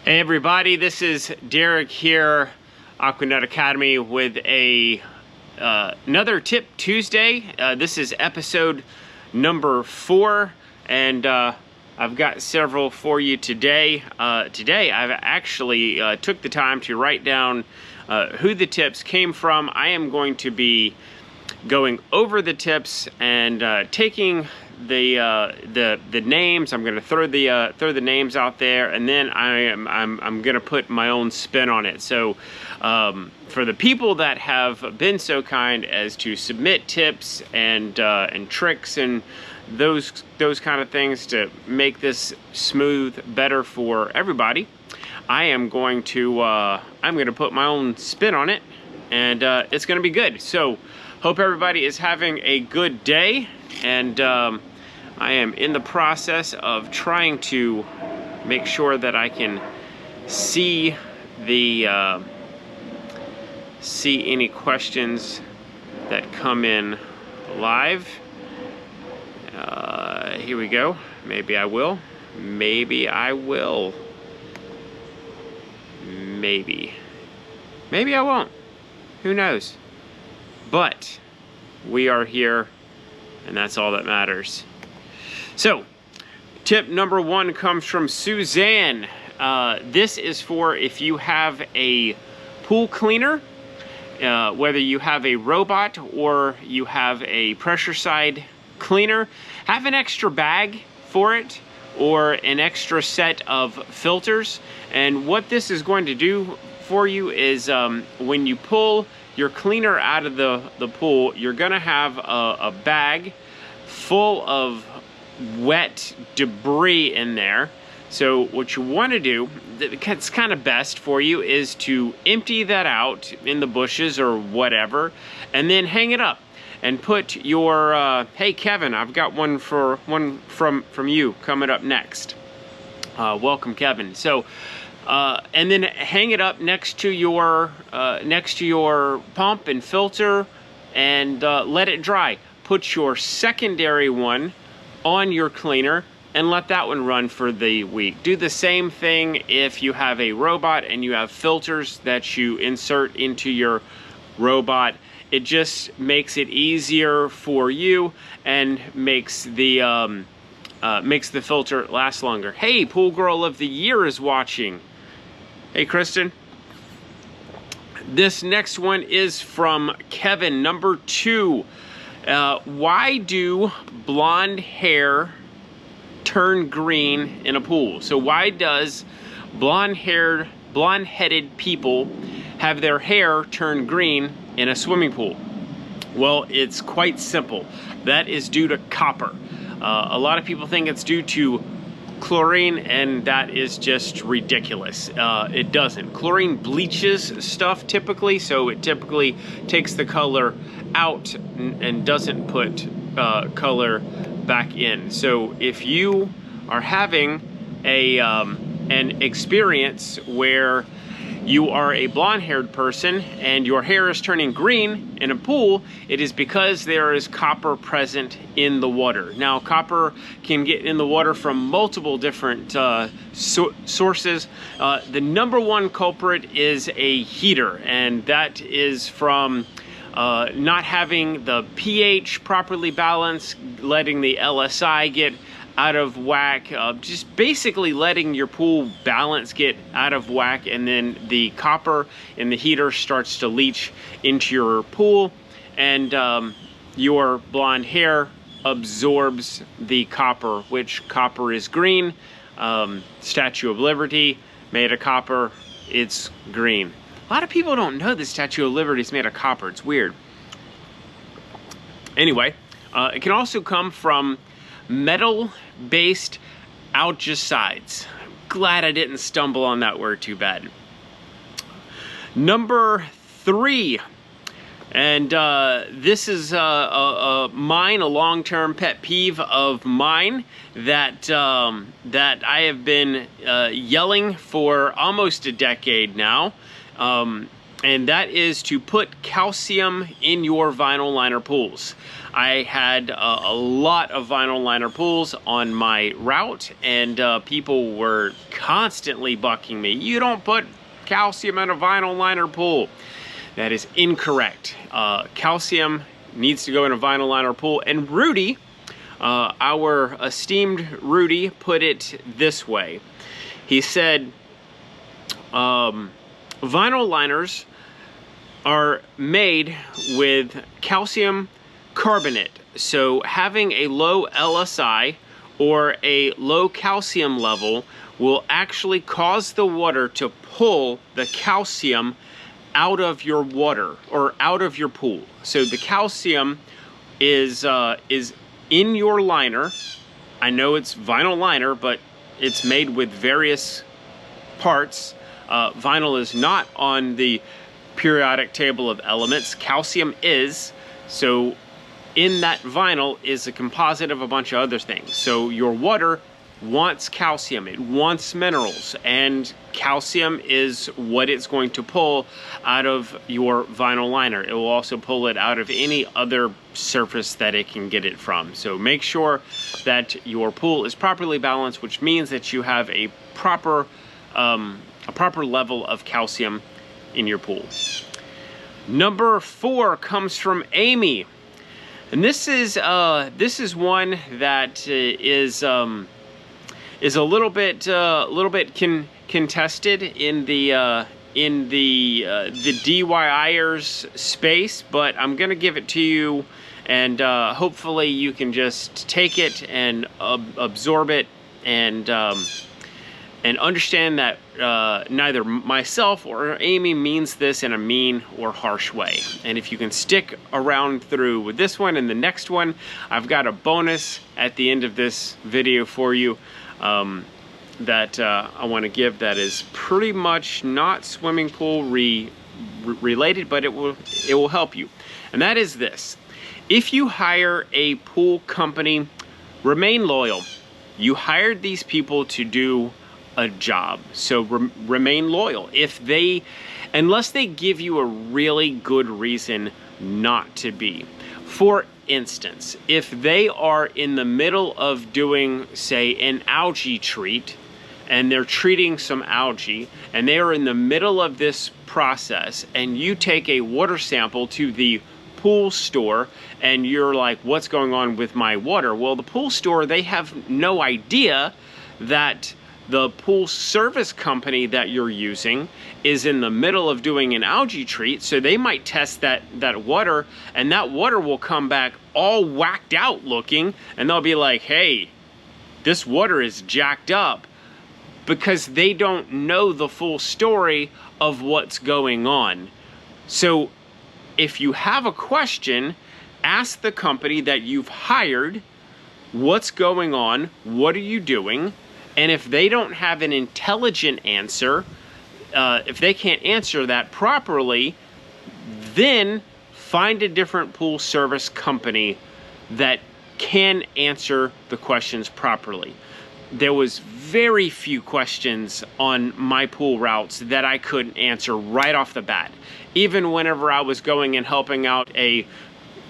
Hey everybody, this is Derek here, Aquanut Academy, with another Tip Tuesday. This is episode number 4, and I've got several for you today. Today I've actually took the time to write down who the tips came from. I am going to be going over the tips and taking the names. I'm going to throw the names out there, and then I'm going to put my own spin on it. So for the people that have been so kind as to submit tips and tricks and those kind of things to make this smooth better for everybody, I am going to put my own spin on it, and it's going to be good. So hope everybody is having a good day, and I am in the process of trying to make sure that I can see any questions that come in live. Here we go. Maybe I will. Maybe I will. Maybe I won't. Who knows? But we are here, and that's all that matters. So, tip number 1 comes from Suzanne. This is for if you have a pool cleaner, whether you have a robot or you have a pressure side cleaner, have an extra bag for it or an extra set of filters. And what this is going to do for you is when you pull your cleaner out of the pool, you're gonna have a bag full of wet debris in there. So what you want to do, it's kind of best for you, is to empty that out in the bushes or whatever, and then hang it up and put your hey Kevin, I've got one from you coming up next. Welcome, Kevin. So and then hang it up next to your pump and filter, and let it dry. Put your secondary one on your cleaner and let that one run for the week. Do the same thing if you have a robot and you have filters that you insert into your robot. It just makes it easier for you and makes the filter last longer. Hey, Pool Girl of the Year is watching. Hey, Kristen. This next one is from Kevin, number 2. Why do blonde hair turn green in a pool? So why does blonde-headed people have their hair turn green in a swimming pool? Well, it's quite simple. That is due to copper. A lot of people think it's due to chlorine, and that is just ridiculous. It doesn't. Chlorine bleaches stuff typically, so it typically takes the color out and doesn't put color back in. So if you are having an experience where you are a blonde-haired person and your hair is turning green in a pool, it is because there is copper present in the water. Now, copper can get in the water from multiple different sources. The number 1 culprit is a heater, and that is from not having the pH properly balanced, letting the LSI get out of whack, just basically letting your pool balance get out of whack, and then the copper in the heater starts to leach into your pool, and your blonde hair absorbs the copper, which copper is green. Statue of Liberty, made of copper, it's green. A lot of people don't know the Statue of Liberty is made of copper. It's weird. Anyway, it can also come from metal-based algicides. Glad I didn't stumble on that word too bad. Number 3, and this is a long-term pet peeve of mine that I have been yelling for almost a decade now. and that is to put calcium in your vinyl liner pools. I had a lot of vinyl liner pools on my route, and people were constantly bucking me. You don't put calcium in a vinyl liner pool. That is incorrect. Calcium needs to go in a vinyl liner pool, and Rudy, our esteemed Rudy, put it this way. He said, vinyl liners are made with calcium carbonate. So having a low LSI or a low calcium level will actually cause the water to pull the calcium out of your water or out of your pool. So the calcium is in your liner. I know it's vinyl liner, but it's made with various parts. Vinyl is not on the periodic table of elements. Calcium is. So in that vinyl is a composite of a bunch of other things. So your water wants calcium, it wants minerals, and calcium is what it's going to pull out of your vinyl liner. It will also pull it out of any other surface that it can get it from. So make sure that your pool is properly balanced, which means that you have a proper level of calcium in your pool. Number 4 comes from Amy, and this is one that is a little bit contested in the DIYers space, but I'm gonna give it to you, and hopefully you can just take it and absorb it and understand that neither myself or Amy means this in a mean or harsh way. And if you can stick around through with this one and the next one, I've got a bonus at the end of this video for you that I want to give, that is pretty much not swimming pool related, but it will help you. And that is this: if you hire a pool company, remain loyal. You hired these people to do a job, so remain loyal. Unless they give you a really good reason not to be. For instance, if they are in the middle of doing, say, an algae treat, and they're treating some algae, and they are in the middle of this process, and you take a water sample to the pool store, and you're like, what's going on with my water? Well, the pool store, they have no idea that the pool service company that you're using is in the middle of doing an algae treat, so they might test that water, and that water will come back all whacked out looking, and they'll be like, hey, this water is jacked up, because they don't know the full story of what's going on. So if you have a question, ask the company that you've hired, what's going on, what are you doing? And if they don't have an intelligent answer, if they can't answer that properly, then find a different pool service company that can answer the questions properly. There was very few questions on my pool routes that I couldn't answer right off the bat. Even whenever I was going and helping out a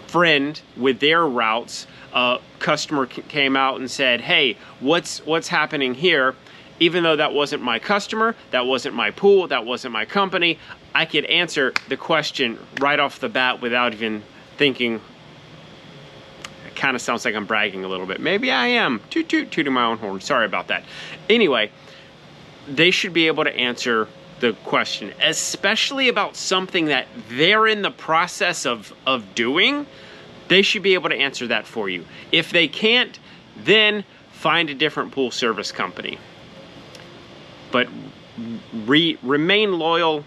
friend with their routes, a customer came out and said, hey, what's happening here? Even though that wasn't my customer, that wasn't my pool, that wasn't my company, I could answer the question right off the bat without even thinking. It kind of sounds like I'm bragging a little bit. Maybe I am. Toot toot, tooting my own horn. Sorry about that. Anyway, they should be able to answer the question, especially about something that they're in the process of doing. They should be able to answer that for you. If they can't, then find a different pool service company. But remain loyal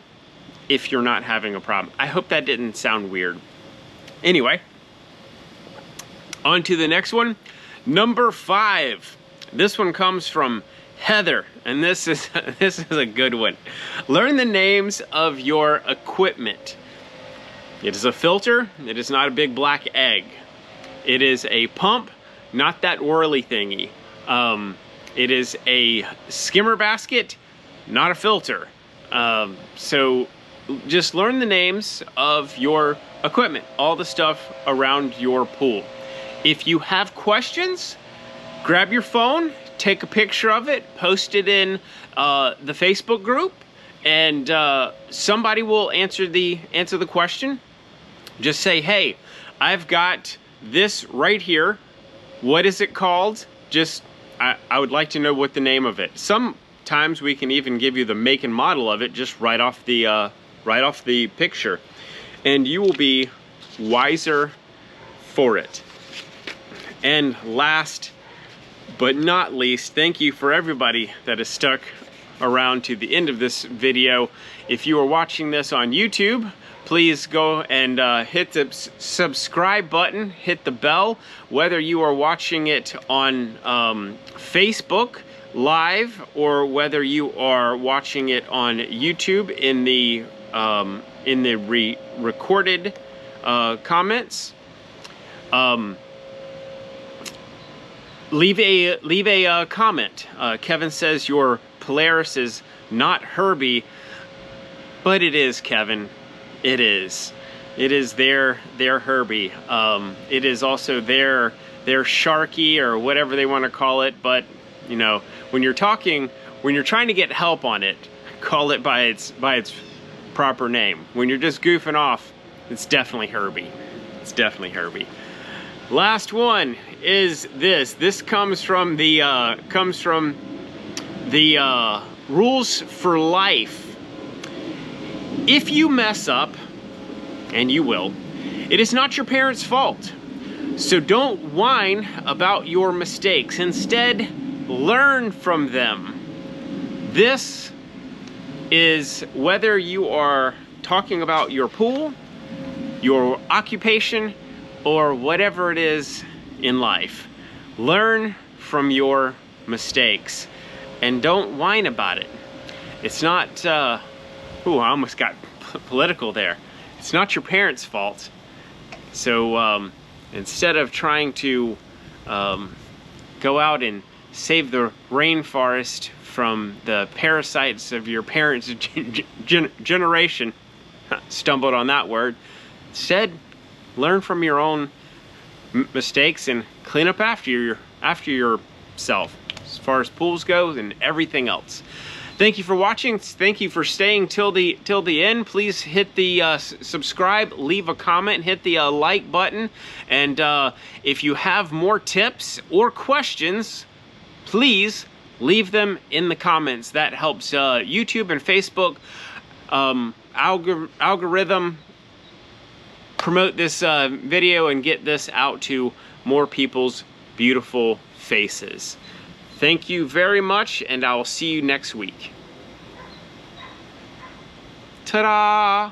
if you're not having a problem. I hope that didn't sound weird. Anyway, on to the next one. Number 5. This one comes from Heather, and this is a good one. Learn the names of your equipment. It is a filter. It is not a big black egg. It is a pump, not that whirly thingy. It is a skimmer basket, not a filter. So just learn the names of your equipment, all the stuff around your pool. If you have questions, grab your phone, take a picture of it, post it in the Facebook group, and somebody will answer the question. Just say, hey, I've got this right here. What is it called? Just, I would like to know what the name of it. Sometimes we can even give you the make and model of it just right off the picture, and you will be wiser for it. And last but not least, thank you for everybody that has stuck around to the end of this video. If you are watching this on YouTube, please go and hit the subscribe button, hit the bell. Whether you are watching it on Facebook Live or whether you are watching it on YouTube in the recorded comments, leave a comment. Kevin says your Polaris is not Herbie, but it is, Kevin. It is. It is their Herbie. It is also their Sharky or whatever they want to call it. But you know, when you're trying to get help on it, call it by its proper name. When you're just goofing off, it's definitely Herbie. It's definitely Herbie. Last one is this. This comes from the Rules for Life. If you mess up, and you will, it is not your parents' fault. So don't whine about your mistakes. Instead, learn from them. This is whether you are talking about your pool, your occupation, or whatever it is in life. Learn from your mistakes and don't whine about it. It's not, ooh, I almost got political there. It's not your parents' fault. So instead of trying to go out and save the rainforest from the parasites of your parents' generation, stumbled on that word, instead learn from your own mistakes and clean up after yourself, as far as pools go and everything else. Thank you for watching. Thank you for staying till the end. Please hit the subscribe, leave a comment, hit the like button, and if you have more tips or questions, please leave them in the comments. That helps YouTube and Facebook algorithm promote this video and get this out to more people's beautiful faces. Thank you very much, and I will see you next week. Ta-da!